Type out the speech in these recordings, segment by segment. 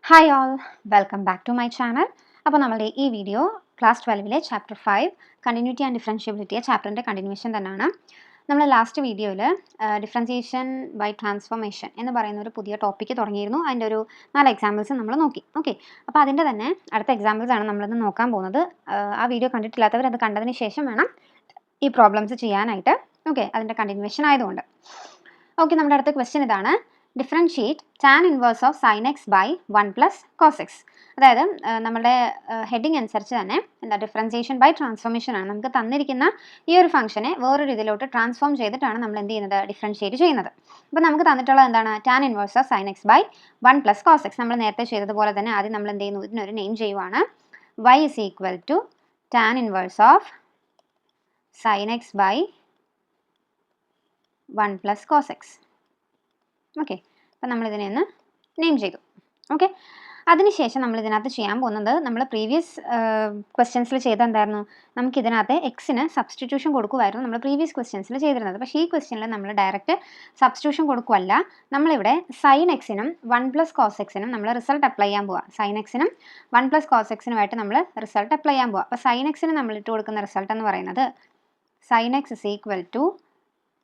Hi all, welcome back to my channel. അപ്പോൾ നമ്മളുടെ ഈ video class 12 chapter 5 continuity and differentiability ചാപ്റ്ററിൻ്റെ continuation തന്നെയാണ്. നമ്മൾ ലാസ്റ്റ് വീഡിയോയിൽ ഡിഫറൻസിയേഷൻ ബൈ ട്രാൻസ്ഫോർമേഷൻ എന്ന് പറയുന്ന ഒരു പുതിയ ടോപ്പിക്ക് തുടങ്ങിയിരുന്നു. അതിൻ്റെ ഒരു 4 എക്സാമ്പിൾസ് നമ്മൾ നോക്കി. ഓക്കെ, അപ്പോൾ അതിൻ്റെ തന്നെ അടുത്ത എക്സാമ്പിൾസ് ആണ് നമ്മളിന്ന് നോക്കാൻ പോകുന്നത്. ആ വീഡിയോ കണ്ടിട്ടില്ലാത്തവർ അത് കണ്ടതിന് ശേഷം വേണം ഈ പ്രോബ്ലംസ് ചെയ്യാനായിട്ട്. ഓക്കെ, അതിൻ്റെ കണ്ടിന്യൂഷൻ ആയതുകൊണ്ട്. ഓക്കെ, നമ്മുടെ അടുത്ത ക്വസ്റ്റ്യൻ ഇതാണ്: differentiate tan inverse of sine x by 1 plus cos x. അതായത് നമ്മുടെ ഹെഡിങ് അനുസരിച്ച് തന്നെ ഡിഫറൻസിയേഷൻ ബൈ ട്രാൻസ്ഫോർമേഷൻ ആണ്. നമുക്ക് തന്നിരിക്കുന്ന ഈ ഒരു ഫംഗ്ഷനെ വേറൊരു ഇതിലോട്ട് ട്രാൻസ്ഫോം ചെയ്തിട്ടാണ് നമ്മൾ എന്ത് ചെയ്യുന്നത്, ഡിഫറൻഷിയേറ്റ് ചെയ്യുന്നത്. അപ്പോൾ നമുക്ക് തന്നിട്ടുള്ളത് എന്താണ്? Tan inverse of sine x by 1 plus cos x. നമ്മൾ നേരത്തെ ചെയ്തതുപോലെ തന്നെ ആദ്യം നമ്മൾ എന്ത് ചെയ്യുന്നു, ഇതിനൊരു നെയിം ചെയ്യുവാണ്. y is equal to tan inverse of sine x by 1 plus cos x. Okay, അപ്പം നമ്മളിതിനെ ഒന്ന് നെയിം ചെയ്തു. ഓക്കെ, അതിനുശേഷം നമ്മൾ ഇതിനകത്ത് ചെയ്യാൻ പോകുന്നത്, നമ്മൾ പ്രീവിയസ് ക്വസ്റ്റ്യൻസിൽ ചെയ്ത എന്തായിരുന്നു, നമുക്കിതിനകത്ത് എക്സിന് സബ്സ്റ്റിറ്റ്യൂഷൻ കൊടുക്കുമായിരുന്നു നമ്മൾ പ്രീവിയസ് ക്വസ്റ്റ്യൻസിൽ ചെയ്തിരുന്നത്. പക്ഷേ ഈ ക്വസ്റ്റ്യനിൽ നമ്മൾ ഡയറക്റ്റ് സബ്സ്റ്റിറ്റ്യൂഷൻ കൊടുക്കുമല്ല. നമ്മളിവിടെ സൈൻ എക്സിനും 1 പ്ലസ് കോസ് എക്സിനും നമ്മൾ റിസൾട്ട് അപ്ലൈ ചെയ്യാൻ പോവുക. സൈൻ എക്സിനും 1 പ്ലസ് കോസ് എക്സിനുമായിട്ട് നമ്മൾ റിസൾട്ട് അപ്ലൈ ചെയ്യാൻ പോവുക. അപ്പോൾ സൈൻ എക്സിന് നമ്മൾ ഇട്ട് കൊടുക്കുന്ന റിസൾട്ട് എന്ന് പറയുന്നത് sine x is equal to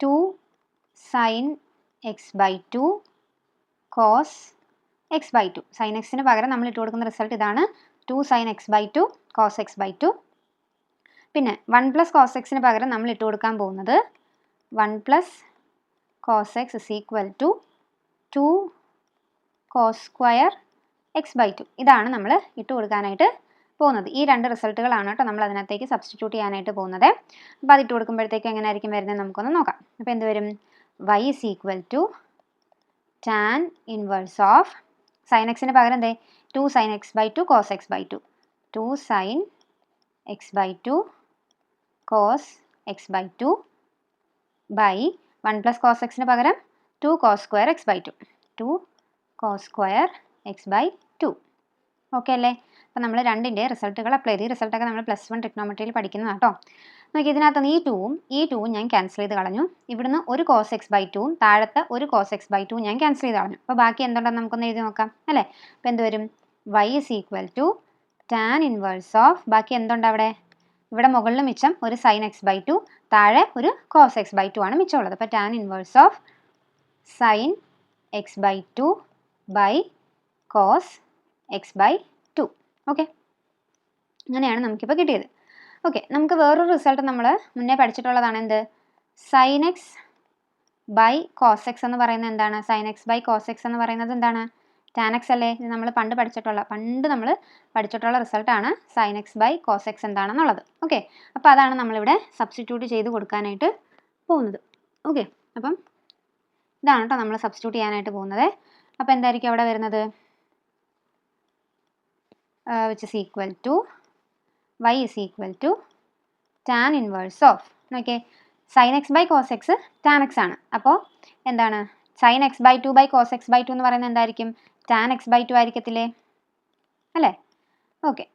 2 sine x by 2 cos x by 2. Sine എക്സിന് പകരം നമ്മൾ ഇട്ട് കൊടുക്കുന്ന റിസൾട്ട് ഇതാണ്, 2 sine x by 2 cos x by 2. പിന്നെ 1 പ്ലസ് കോസ് എക്സിന് പകരം നമ്മൾ ഇട്ട് കൊടുക്കാൻ പോകുന്നത് 1 plus cos x is equal to 2 cos square x by 2. ഇതാണ് നമ്മൾ ഇട്ട് കൊടുക്കാനായിട്ട് പോകുന്നത്. ഈ രണ്ട് റിസൾട്ടുകളാണ് കേട്ടോ നമ്മൾ അതിനകത്തേക്ക് സബ്സ്റ്റിറ്റ്യൂട്ട് ചെയ്യാനായിട്ട് പോകുന്നത്. അപ്പോൾ അത് ഇട്ട് കൊടുക്കുമ്പോഴത്തേക്കും എങ്ങനെ ആയിരിക്കും വരുന്നത് നമുക്കൊന്ന് നോക്കാം. അപ്പോൾ എന്ത് വരും? y is equal to tan inverse of sin x ന് പകരം എന്തേ 2 sin x by 2 cos x by 2. 2 sin x by 2 cos x by 2 by 1 plus cos x ന് പകരം 2 cos square x by 2. 2 cos square x by 2. Okay അല്ലേ? അപ്പോൾ നമ്മൾ രണ്ടിൻ്റെ റിസൾട്ടുകൾ apply ചെയ്ത്, ഈ റിസൾട്ടൊക്കെ നമ്മൾ +1 ട്രിഗ്നോമെട്രിയിൽ പഠിക്കുന്നതാണ് കേട്ടോ. നോക്കി, ഇതിനകത്ത് ഈ ടൂവും ഞാൻ ക്യാൻസൽ ചെയ്ത് കളഞ്ഞു. ഇവിടുന്ന് ഒരു കോസ് എക്സ് ബൈ 2 താഴത്തെ ഒരു കോസ് എക്സ് ബൈ 2 ഞാൻ ക്യാൻസൽ ചെയ്ത് കളഞ്ഞു. അപ്പോൾ ബാക്കി എന്തുണ്ടെന്ന് നമുക്കൊന്ന് എഴുതി നോക്കാം അല്ലേ? അപ്പോൾ എന്ത് വരും? y is equal to tan inverse of, ബാക്കി എന്തുണ്ട് അവിടെ? ഇവിടെ മുകളിൽ മിച്ചം ഒരു സൈൻ എക്സ് ബൈ 2, താഴെ ഒരു കോസ് എക്സ് ബൈ 2 ആണ് മിച്ചമുള്ളത്. അപ്പോൾ tan inverse of sine x by 2 by cos x by 2. Okay, അങ്ങനെയാണ് നമുക്കിപ്പോൾ കിട്ടിയത്. ഓക്കെ, നമുക്ക് വേറൊരു റിസൾട്ട് നമ്മൾ മുന്നേ പഠിച്ചിട്ടുള്ളതാണ്. എന്ത്? Sine x by cos x എന്ന് പറയുന്നത് എന്താണ്? Sine x by cos x എന്ന് പറയുന്നത് എന്താണ്? ടാൻ എക്സ് അല്ലേ? ഇത് നമ്മൾ പണ്ട് പഠിച്ചിട്ടുള്ള റിസൾട്ടാണ് sine x by cos x എന്താണെന്നുള്ളത്. ഓക്കെ, അപ്പോൾ അതാണ് നമ്മളിവിടെ സബ്സ്റ്റിറ്റ്യൂട്ട് ചെയ്ത് കൊടുക്കാനായിട്ട് പോകുന്നത്. ഓക്കെ, അപ്പം ഇതാണ് കേട്ടോ നമ്മൾ സബ്സ്റ്റിറ്റ്യൂട്ട് ചെയ്യാനായിട്ട് പോകുന്നത്. അപ്പോൾ എന്തായിരിക്കും അവിടെ വരുന്നത്? which is equal to y is equal to tan inverse of, നോക്കിയേ, sin x by cos x tan x ആണ്. അപ്പോൾ എന്താണ്? sin x by 2 by cos x by 2 എന്ന് പറയുന്നത് എന്തായിരിക്കും? tan x by 2 ആയിരിക്കത്തില്ലേ അല്ലേ? ഓക്കെ,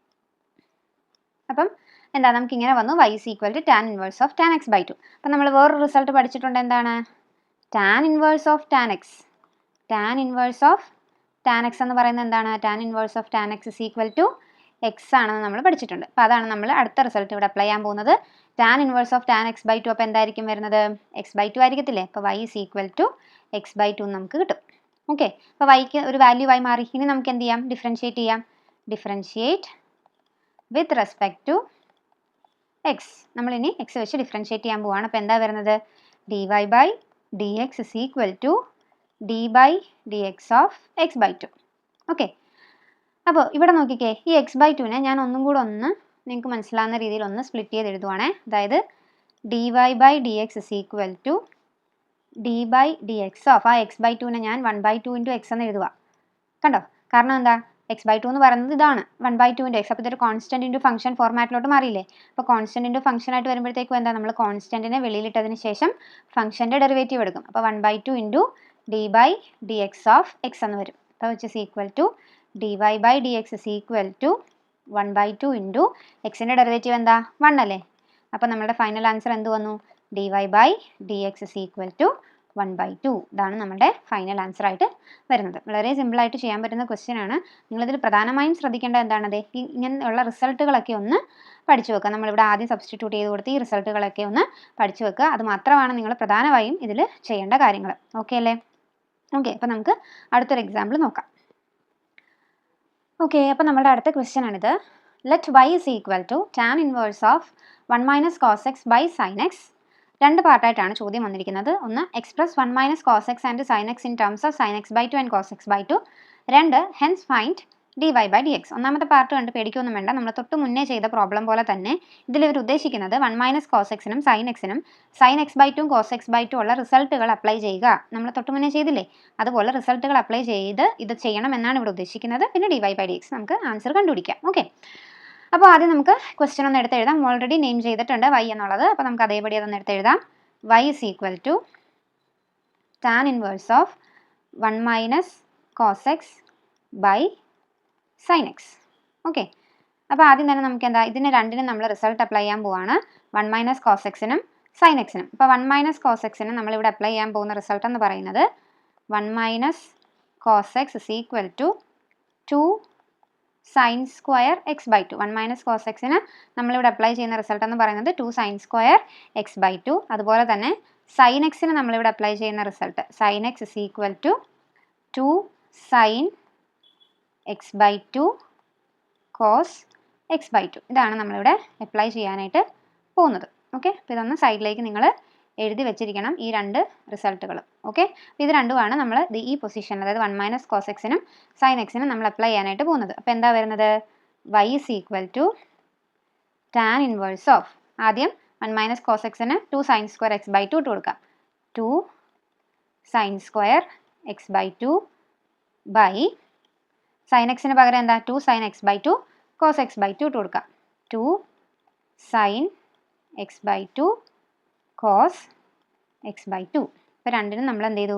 അപ്പം എന്താ, നമുക്കിങ്ങനെ വന്നു y is equal to tan inverse of tan x by 2. അപ്പം നമ്മൾ വേറൊരു റിസൾട്ട് പഠിച്ചിട്ടുണ്ട്. എന്താണ്? tan inverse of tan x. tan inverse of tan x എന്ന് പറയുന്നത് എന്താണ്? tan inverse of tan x is equal to x ആണെന്ന് നമ്മൾ പഠിച്ചിട്ടുണ്ട്. അപ്പോൾ അതാണ് നമ്മൾ അടുത്ത റിസൾട്ട് ഇവിടെ അപ്ലൈ ചെയ്യാൻ പോകുന്നത്. tan inverse of tan x by 2 അപ്പോൾ എന്തായിരിക്കും വരുന്നത്? x by 2 ആയിരിക്കത്തില്ലേ? അപ്പോൾ y is equal to x by 2 നമുക്ക് കിട്ടും. ഓക്കെ, അപ്പോൾ yക്ക് ഒരു വാല്യൂ ആയി മാറി. ഇനി നമുക്ക് എന്ത് ചെയ്യാം? ഡിഫറൻഷിയേറ്റ് ചെയ്യാം. Differentiate with respect to x. നമ്മളിനി x വെച്ച് ഡിഫറൻഷിയേറ്റ് ചെയ്യാൻ പോവാണ്. അപ്പോൾ എന്താ വരുന്നത്? dy by dx is equal to d by dx of x by 2. Okay, അപ്പോൾ ഇവിടെ നോക്കിക്കേ, ഈ x by 2നെ ഞാൻ ഒന്നും കൂടെ നിങ്ങൾക്ക് മനസ്സിലാവുന്ന രീതിയിൽ സ്പ്ലിറ്റ് ചെയ്ത് എഴുതുവാണേ. അതായത് dy by dx is equal to d by dx of, ആ x by 2നെ ഞാൻ 1 by 2 into x എന്ന് എഴുതുക. കണ്ടോ? കാരണം എന്താ? x by 2 എന്ന് പറയുന്നത് ഇതാണ് 1 by 2 into x. അപ്പോൾ ഇതൊരു കോൺസ്റ്റൻറ്റ് ഇൻറ്റു ഫംഗ്ഷൻ ഫോർമാറ്റിലോട്ട് മാറിയില്ലേ? അപ്പോൾ കോൺസ്റ്റൻറ്റ് ഇൻറ്റു ഫംഗ്ഷൻ ആയിട്ട് വരുമ്പോഴത്തേക്കും എന്താ, നമ്മൾ കോൺസ്റ്റൻറ്റിനെ വെളിയിലിട്ടതിന് ശേഷം ഫംഗ്ഷൻ്റെ ഡെറിവേറ്റീവ് എടുക്കും. അപ്പോൾ 1 by 2 into d by dx of x എന്ന് വരും. അപ്പോൾ which is equal to dy by dx is equal to 1 by 2 into എക്സിൻ്റെ ഡെറിവേറ്റീവ് എന്താ? 1 അല്ലേ? അപ്പോൾ നമ്മുടെ ഫൈനൽ ആൻസർ എന്ത് വന്നു? dy by dx is equal to 1/2. ഇതാണ് നമ്മുടെ ഫൈനൽ ആൻസർ ആയിട്ട് വരുന്നത്. വളരെ സിമ്പിളായിട്ട് ചെയ്യാൻ പറ്റുന്ന ക്വസ്റ്റ്യൻ ആണ്. നിങ്ങളിതിൽ പ്രധാനമായും ശ്രദ്ധിക്കേണ്ട എന്താണത്, ഇങ്ങനെയുള്ള റിസൾട്ടുകളൊക്കെ ഒന്ന് പഠിച്ചു വെക്കുക. നമ്മളിവിടെ ആദ്യം സബ്സ്റ്റിറ്റ്യൂട്ട് ചെയ്ത് കൊടുത്ത് ഈ റിസൾട്ടുകളൊക്കെ ഒന്ന് പഠിച്ചു വെക്കുക. അത് മാത്രമാണ് നിങ്ങൾ പ്രധാനമായും ഇതിൽ ചെയ്യേണ്ട കാര്യങ്ങൾ. ഓക്കെ അല്ലേ? ഓക്കെ, അപ്പോൾ നമുക്ക് അടുത്തൊരു എക്സാമ്പിൾ നോക്കാം. ഓക്കെ, അപ്പോൾ നമ്മുടെ അടുത്ത ക്വസ്റ്റ്യൻ ആണിത്. Let y is equal to tan inverse of 1 minus cos x by sin x. രണ്ട് പാർട്ടായിട്ടാണ് ചോദ്യം വന്നിരിക്കുന്നത്. ഒന്ന് express 1 minus cos x and sin x in terms of sin x by 2 and cos x by 2. രണ്ട് hence find dy by dx. ഒന്നാമത്തെ part കണ്ട് പേടിക്കൊന്നും വേണ്ട. നമ്മൾ തൊട്ട് മുന്നേ ചെയ്ത പ്രോബ്ലം പോലെ തന്നെ ഇതിൽ ഇവർ ഉദ്ദേശിക്കുന്നത് 1 minus cos x നും sin x നും sin x by 2 cos x by 2 ഉള്ള റിസൾട്ടുകൾ അപ്ലൈ ചെയ്യുക. നമ്മൾ തൊട്ട് മുന്നേ ചെയ്തില്ലേ, അതുപോലെ റിസൾട്ടുകൾ അപ്ലൈ ചെയ്ത് ഇത് ചെയ്യണം എന്നാണ് ഇവിടെ ഉദ്ദേശിക്കുന്നത്. പിന്നെ dy by dx നമുക്ക് ആൻസർ കണ്ടുപിടിക്കാം. ഓക്കെ, അപ്പോൾ ആദ്യം നമുക്ക് ക്വസ്റ്റ്യൻ ഒന്ന് എടുത്ത് എഴുതാം. ഓൾറെഡി നെയിം ചെയ്തിട്ടുണ്ട് y എന്നുള്ളത്. അപ്പോൾ നമുക്ക് അതേപടി അതൊന്ന് എടുത്ത് എഴുതാം. y is equal to tan inverse of 1 minus cos x by sin x. Okay, അപ്പോൾ ആദ്യം തന്നെ നമുക്ക് എന്താ, ഇതിന് രണ്ടിനും നമ്മൾ റിസൾട്ട് അപ്ലൈ ചെയ്യാൻ പോവാണ്. 1 minus cos x നും sin x നും. അപ്പോൾ 1 minus cos x ന് നമ്മളിവിടെ അപ്ലൈ ചെയ്യാൻ പോകുന്ന റിസൾട്ട് എന്ന് പറയുന്നത് 1 minus cos x is equal to 2 sin square x by 2. 1 minus cos x ന് നമ്മളിവിടെ അപ്ലൈ ചെയ്യുന്ന റിസൾട്ട് എന്ന് പറയുന്നത് 2 sin square x by 2. അതുപോലെ തന്നെ sin x ന് നമ്മളിവിടെ അപ്ലൈ ചെയ്യുന്ന result sin x is equal to 2 sin x by 2 cos x by 2. ഇതാണ് നമ്മളിവിടെ അപ്ലൈ ചെയ്യാനായിട്ട് പോകുന്നത്. ഓക്കെ, അപ്പോൾ ഇതൊന്ന് സൈഡിലേക്ക് നിങ്ങൾ എഴുതി വെച്ചിരിക്കണം, ഈ രണ്ട് റിസൾട്ടുകളും. ഓക്കെ, അപ്പോൾ ഇത് രണ്ടുമാണ് നമ്മൾ ഈ പൊസിഷനിൽ, അതായത് 1 minus cos x നും sin x നും നമ്മൾ അപ്ലൈ ചെയ്യാനായിട്ട് പോകുന്നത്. അപ്പോൾ എന്താ വരുന്നത്, y is equal to tan inverse of, ആദ്യം 1 minus cos x ന് 2 sin square x by 2 ഇട്ട് കൊടുക്കാം. 2 sin square x by 2 by sin x ന് പകരം എന്താ 2 sin x by 2 cos x by 2 ഇട്ട് കൊടുക്കാം. 2 sin x by 2 cos x by 2. ഇപ്പോൾ രണ്ടിനും നമ്മൾ എന്ത് ചെയ്തു,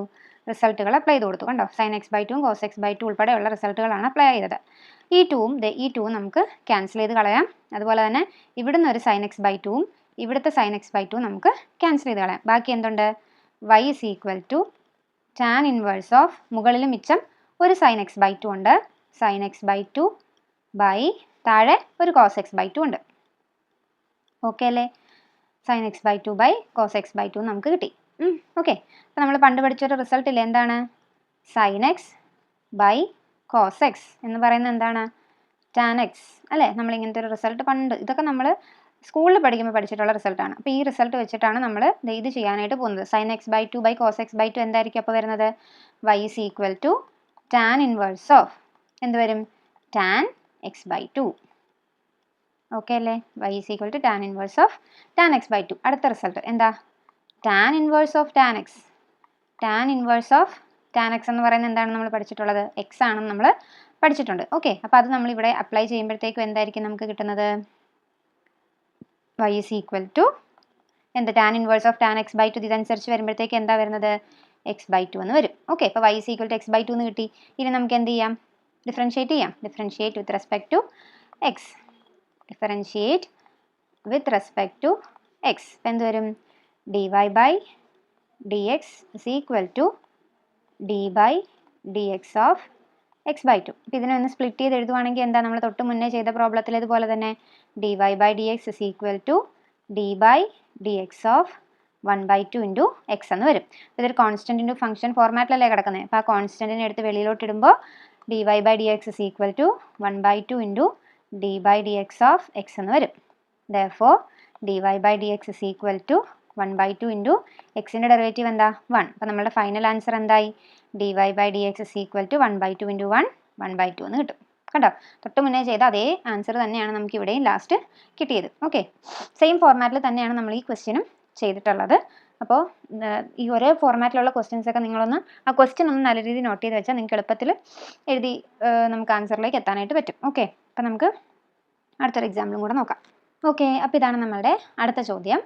റിസൾട്ടുകൾ അപ്ലൈ ചെയ്ത് കൊടുത്തു. കണ്ടോ, sin x by 2 cos x by 2 ഉൾപ്പെടെയുള്ള റിസൾട്ടുകളാണ് അപ്ലൈ ചെയ്തത്. ഈ 2 നമുക്ക് ക്യാൻസൽ ചെയ്ത് കളയാം. അതുപോലെ തന്നെ ഇവിടുന്ന് ഒരു sin x by 2 ഇവിടുത്തെ sin x by 2 നമുക്ക് ക്യാൻസൽ ചെയ്ത് കളയാം. ബാക്കി എന്തുണ്ട്, y is equal to tan inverse of, മുകളിൽ മിച്ചം ഒരു sin x by 2 ഉണ്ട്, sin x by 2 by താഴെ ഒരു cos x by 2 ഉണ്ട്. ഓക്കെ അല്ലേ, sin x by 2 by cos x by 2 നമുക്ക് കിട്ടി. ഓക്കെ, അപ്പോൾ നമ്മൾ പണ്ട് പഠിച്ചൊരു റിസൾട്ട് ഇല്ലേ, എന്താണ് sin x by cos x എന്ന് പറയുന്നത് എന്താണ്, tan x അല്ലേ. നമ്മളിങ്ങനത്തെ ഒരു റിസൾട്ട് പണ്ട്, ഇതൊക്കെ നമ്മൾ സ്കൂളിൽ പഠിക്കുമ്പോൾ പഠിച്ചിട്ടുള്ള റിസൾട്ടാണ്. അപ്പോൾ ഈ റിസൾട്ട് വെച്ചിട്ടാണ് നമ്മൾ ഇത് ചെയ്യാനായിട്ട് പോകുന്നത്. sin x by 2 by cos x by 2 എന്തായിരിക്കും അപ്പോൾ വരുന്നത്, y is equal to tan inverse of, എന്ത് വരും, tan x by 2. ഓക്കെ അല്ലേ, y is equal to tan inverse of tan x by 2. അടുത്ത റിസൾട്ട് എന്താ, tan inverse of tan x. tan inverse of tan x എന്ന് പറയുന്നത് എന്താണ് നമ്മൾ പഠിച്ചിട്ടുള്ളത്, x ആണെന്ന് നമ്മൾ പഠിച്ചിട്ടുണ്ട്. ഓക്കെ, അപ്പോൾ അത് നമ്മളിവിടെ അപ്ലൈ ചെയ്യുമ്പോഴത്തേക്കും എന്തായിരിക്കും നമുക്ക് കിട്ടുന്നത്, y is equal to എന്ത്, tan inverse of tan x by 2 ഇതനുസരിച്ച് വരുമ്പോഴത്തേക്ക് എന്താ വരുന്നത്, x by 2 എന്ന് വരും. ഓക്കെ, അപ്പോൾ y is equal to x by 2 എന്ന് കിട്ടി. ഇനി നമുക്ക് എന്ത് ചെയ്യാം, ഡിഫറൻഷിയേറ്റ് ചെയ്യാം. Differentiate with respect to x. Differentiate with respect to x. അപ്പോൾ എന്ത് വരും, dy by dx is equal to d by dx of x by 2. അപ്പോൾ ഇതിനെ ഒന്ന് സ്പ്ലിറ്റ് ചെയ്ത് എഴുതുവാണെങ്കിൽ എന്താ, നമ്മൾ തൊട്ട് മുന്നേ ചെയ്ത പ്രോബ്ലത്തിൽ ഇതുപോലെ തന്നെ dy by dx is equal to d by dx of 1 by 2 into x എന്ന് വരും. ഇതൊരു കോൺസ്റ്റന്റ് ഇൻറ്റു ഫംഗ്ഷൻ ഫോർമാറ്റിലല്ലേ കിടക്കുന്നത്. അപ്പോൾ ആ കോൺസ്റ്റന്റിനെ എടുത്ത് വെളിയിലോട്ട് ഇടുമ്പോൾ dy by dx is equal to 1 by 2 into d by dx of x എന്ന് വരും. Therefore dy by dx is equal to 1 by 2 into x-ൻ്റെ derivative എന്താ, 1. അപ്പോൾ നമ്മുടെ ഫൈനൽ ആൻസർ എന്തായി, dy by dx is equal to 1 by 2 into 1 by 2 എന്ന് കിട്ടും. കണ്ടോ, തൊട്ട് മുന്നേ ചെയ്ത അതേ ആൻസർ തന്നെയാണ് നമുക്ക് ഇവിടെയും ലാസ്റ്റ് കിട്ടിയത്. ഓക്കെ, സെയിം ഫോർമാറ്റിൽ തന്നെയാണ് നമ്മൾ ഈ ക്വസ്റ്റ്യനും ചെയ്തിട്ടുള്ളത്. അപ്പോൾ ഈ ഒരേ ഫോർമാറ്റിലുള്ള ക്വസ്റ്റ്യൻസ് ഒക്കെ നിങ്ങളൊന്ന് ആ ക്വസ്റ്റ്യൻ ഒന്ന് നല്ല രീതിയിൽ നോട്ട് ചെയ്ത് വെച്ചാൽ നിങ്ങൾക്ക് എളുപ്പത്തിൽ എഴുതി നമുക്ക് ആൻസറിലേക്ക് എത്താനായിട്ട് പറ്റും. ഓക്കെ, അപ്പോൾ നമുക്ക് അടുത്തൊരു എക്സാമ്പിളും കൂടെ നോക്കാം. ഓക്കെ, അപ്പോൾ ഇതാണ് നമ്മളുടെ അടുത്ത ചോദ്യം.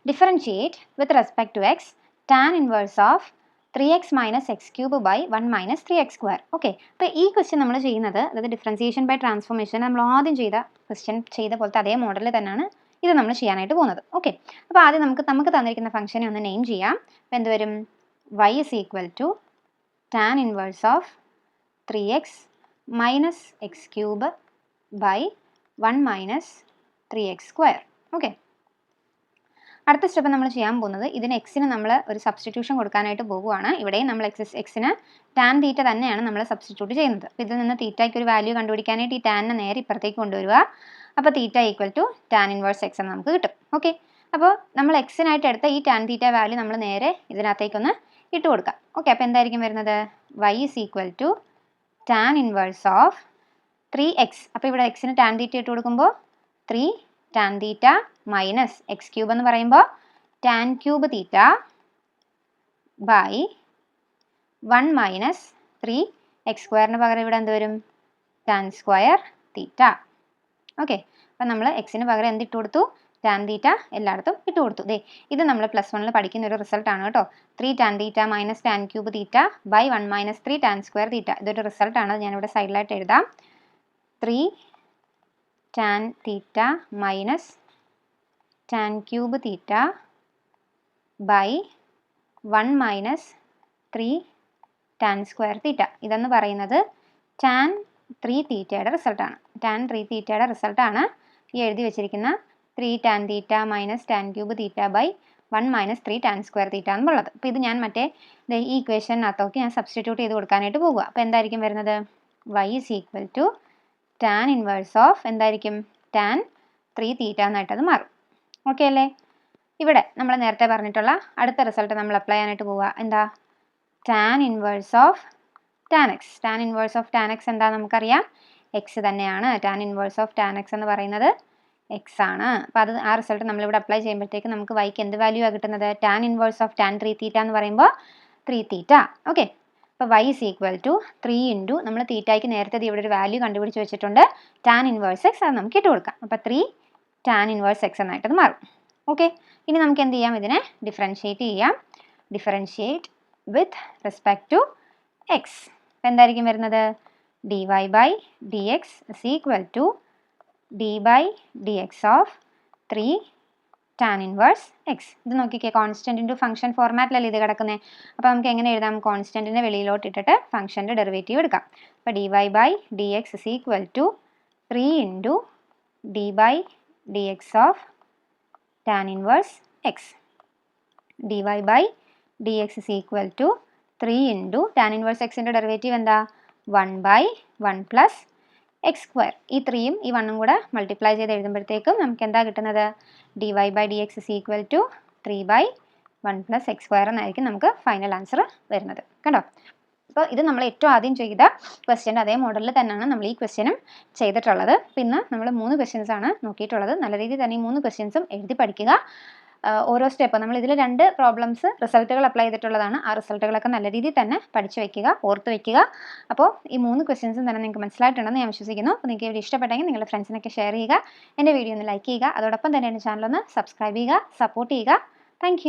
Differentiate with respect to x tan inverse of 3x minus x cube by 1 minus 3x square. Okay, അപ്പോൾ ഈ ക്വസ്റ്റ്യൻ നമ്മൾ ചെയ്യുന്നത്, അതായത് ഡിഫറൻസിയേഷൻ ബൈ ട്രാൻസ്ഫോർമേഷൻ നമ്മൾ ആദ്യം ചെയ്ത ക്വസ്റ്റ്യൻ ചെയ്ത പോലത്തെ അതേ മോഡലിൽ തന്നെയാണ് ഇത് നമ്മൾ ചെയ്യാനായിട്ട് പോകുന്നത്. ഓക്കെ, അപ്പോൾ ആദ്യം നമുക്ക് തന്നിരിക്കുന്ന ഫംഗ്ഷനെ ഒന്ന് നെയിം ചെയ്യാം. അപ്പോൾ എന്ത് വരും, y is equal to tan inverse of 3x minus x cube by 1 minus 3x square. Okay, അടുത്ത സ്റ്റെപ്പ് നമ്മൾ ചെയ്യാൻ പോകുന്നത് ഇതിന് എക്സിന് നമ്മൾ ഒരു സബ്സ്റ്റിറ്റ്യൂഷൻ കൊടുക്കാനായിട്ട് പോകുകയാണ്. ഇവിടെയും നമ്മൾ എക്സിന് ടാൻ തീറ്റ തന്നെയാണ് നമ്മൾ സബ്സ്റ്റിറ്റ്യൂട്ട് ചെയ്യുന്നത്. അപ്പോൾ ഇതിൽ നിന്ന് തീറ്റയ്ക്ക് ഒരു വാല്യൂ കണ്ടുപിടിക്കാനായിട്ട് ഈ ടാനിനെ നേരെ ഇപ്പുറത്തേക്ക് കൊണ്ടുവരിക. അപ്പോൾ theta equal to tan inverse x എന്ന് നമുക്ക് കിട്ടും. ഓക്കെ, അപ്പോൾ നമ്മൾ എക്സിനായിട്ട് എടുത്ത ഈ ടാൻ തീറ്റ വാല്യൂ നമ്മൾ നേരെ ഇതിനകത്തേക്കൊന്ന് ഇട്ട് കൊടുക്കാം. ഓക്കെ, അപ്പോൾ എന്തായിരിക്കും വരുന്നത്? y is equal to tan inverse of 3x. അപ്പോൾ ഇവിടെ എക്സിന് ടാൻ തീറ്റ ഇട്ട് കൊടുക്കുമ്പോൾ 3 tan theta minus x cube എന്ന് പറയുമ്പോൾ tan cube theta by 1 minus 3 x സ്ക്വയറിന് പകരം ഇവിടെ എന്ത് വരും? ടാൻ സ്ക്വയർ തീറ്റ. ഓക്കെ, അപ്പം നമ്മൾ എക്സിന് പകരം എന്തിട്ട് കൊടുത്തു? ടാൻ തീറ്റ എല്ലായിടത്തും ഇട്ട് കൊടുത്തു. ദേ ഇത് നമ്മൾ +1 പഠിക്കുന്ന ഒരു റിസൾട്ടാണ് കേട്ടോ. 3 tan theta minus tan cube theta by 1 minus 3 tan square theta. ഇതൊരു റിസൾട്ടാണ്, ഞാനിവിടെ സൈഡിലായിട്ട് എഴുതാം. 3 tan theta minus tan cube theta by 1 minus 3 tan square theta. ഇതെന്ന് പറയുന്നത് ടാൻ 3 തീറ്റയുടെ റിസൾട്ടാണ്. ടാൻ 3 തീറ്റയുടെ റിസൾട്ടാണ് ഈ എഴുതി വെച്ചിരിക്കുന്ന 3 tan theta minus tan cube theta by 1 minus 3 tan square theta എന്നുള്ളത്. അപ്പോൾ ഇത് ഞാൻ മറ്റേ ഈ ഇക്വേഷനകത്തൊക്കെ ഞാൻ സബ്സ്റ്റിറ്റ്യൂട്ട് ചെയ്ത് കൊടുക്കാനായിട്ട് പോകുക. അപ്പോൾ എന്തായിരിക്കും വരുന്നത്? y is equal to tan inverse of എന്തായിരിക്കും? ടാൻ 3 തീറ്റ എന്നായിട്ടത് മാറും. ഓക്കെ അല്ലേ? ഇവിടെ നമ്മൾ നേരത്തെ പറഞ്ഞിട്ടുള്ള അടുത്ത റിസൾട്ട് നമ്മൾ അപ്ലൈ ചെയ്യാനായിട്ട് പോവുക. എന്താ? Tan inverse of tan X. Tan inverse of tan X എന്താ നമുക്കറിയാം? എക്സ് തന്നെയാണ്. Tan inverse of tan X എന്ന് പറയുന്നത് എക്സ് ആണ്. അപ്പോൾ അത് ആ റിസൾട്ട് നമ്മളിവിടെ അപ്ലൈ ചെയ്യുമ്പോഴത്തേക്ക് നമുക്ക് വൈക്ക് എന്ത് വാല്യൂ ആണ് കിട്ടുന്നത്? ടാൻ ഇൻവേഴ്സ് ഓഫ് ടാൻ 3 തീറ്റ എന്ന് പറയുമ്പോൾ 3 തീറ്റ. ഓക്കെ, അപ്പോൾ y is equal to 3 into നമ്മൾ തീറ്റയ്ക്ക് നേരത്തെ ഇവിടെ ഒരു വാല്യൂ കണ്ടുപിടിച്ച് വെച്ചിട്ടുണ്ട്, ടാൻ ഇൻവേഴ്സ് എക്സ്. അത് നമുക്ക് ഇട്ട് കൊടുക്കാം. അപ്പോൾ 3 ടാൻ ഇൻവേഴ്സ് എക്സ് എന്നായിട്ടത് മാറും. ഓക്കെ, ഇനി നമുക്ക് എന്ത് ചെയ്യാം? ഇതിനെ ഡിഫറൻഷ്യേറ്റ് ചെയ്യാം. Differentiate with respect to x. അപ്പോൾ എന്തായിരിക്കും വരുന്നത്? dy by d x is equal to d by d x of 3 tan inverse x. ഇത് നോക്കിക്കേ, കോൺസ്റ്റൻറ്റ് ഇൻറ്റു ഫംഗ്ഷൻ ഫോർമാറ്റിലല്ലേ ഇത് കിടക്കുന്നത്. അപ്പോൾ നമുക്ക് എങ്ങനെ എഴുതാം? കോൺസ്റ്റൻറ്റിനെ വെളിയിലോട്ട് ഇട്ടിട്ട് ഫംഗ്ഷൻ്റെ ഡെറിവേറ്റീവ് എടുക്കാം. അപ്പോൾ dy by d x is equal to 3 into d by d x of tan inverse x. dy by d x is equal to 3 into tan inverse എക്സിൻ്റെ ഡെറിവേറ്റീവ് എന്താ? 1 ബൈ 1 പ്ലസ് എക്സ് സ്ക്വയർ. ഈ 3യും ഈ 1ഉം കൂടെ multiply ചെയ്ത് എഴുതുമ്പോഴത്തേക്കും നമുക്ക് എന്താ കിട്ടുന്നത്? dy by d x is equal to 3 by 1 plus x square എന്നായിരിക്കും നമുക്ക് ഫൈനൽ ആൻസർ വരുന്നത്. കണ്ടോ? അപ്പോൾ ഇത് നമ്മൾ ഏറ്റവും ആദ്യം ചെയ്ത ക്വസ്റ്റ്യൻ്റെ അതേ മോഡലിൽ തന്നെയാണ് നമ്മൾ ഈ ക്വസ്റ്റ്യനും ചെയ്തിട്ടുള്ളത്. പിന്നെ നമ്മൾ 3 ക്വസ്റ്റ്യൻസ് ആണ് നോക്കിയിട്ടുള്ളത്. നല്ല രീതിയിൽ തന്നെ ഈ 3 ക്വസ്റ്റ്യൻസും എഴുതി പഠിക്കുക. ഓരോ സ്റ്റെപ്പ് നമ്മൾ ഇതിൽ 2 പ്രോബ്ലംസ് റിസൾട്ടുകൾ അപ്ലൈ ചെയ്തിട്ടുള്ളതാണ്. ആ റിസൾട്ടുകളൊക്കെ നല്ല രീതിയിൽ തന്നെ പഠിച്ചു വെക്കുക, ഓർത്ത് വെക്കുക. അപ്പോൾ ഈ 3 ക്വസ്റ്റ്യൻസും തന്നെ നിങ്ങൾക്ക് മനസ്സിലായിട്ടുണ്ടെന്ന് ഞാൻ വിശ്വസിക്കുന്നു. അപ്പോൾ നിങ്ങൾക്ക് വീഡിയോ ഇഷ്ടപ്പെട്ടെങ്കിൽ നിങ്ങളുടെ ഫ്രണ്ട്സിനൊക്കെ ഷെയർ ചെയ്യുക, എൻ്റെ വീഡിയോ ഒന്ന് ലൈക്ക് ചെയ്യുക, അതോടൊപ്പം തന്നെ എൻ്റെ ചാനൽ ഒന്ന് സബ്സ്ക്രൈബ് ചെയ്യുക, സപ്പോർട്ട് ചെയ്യുക. താങ്ക്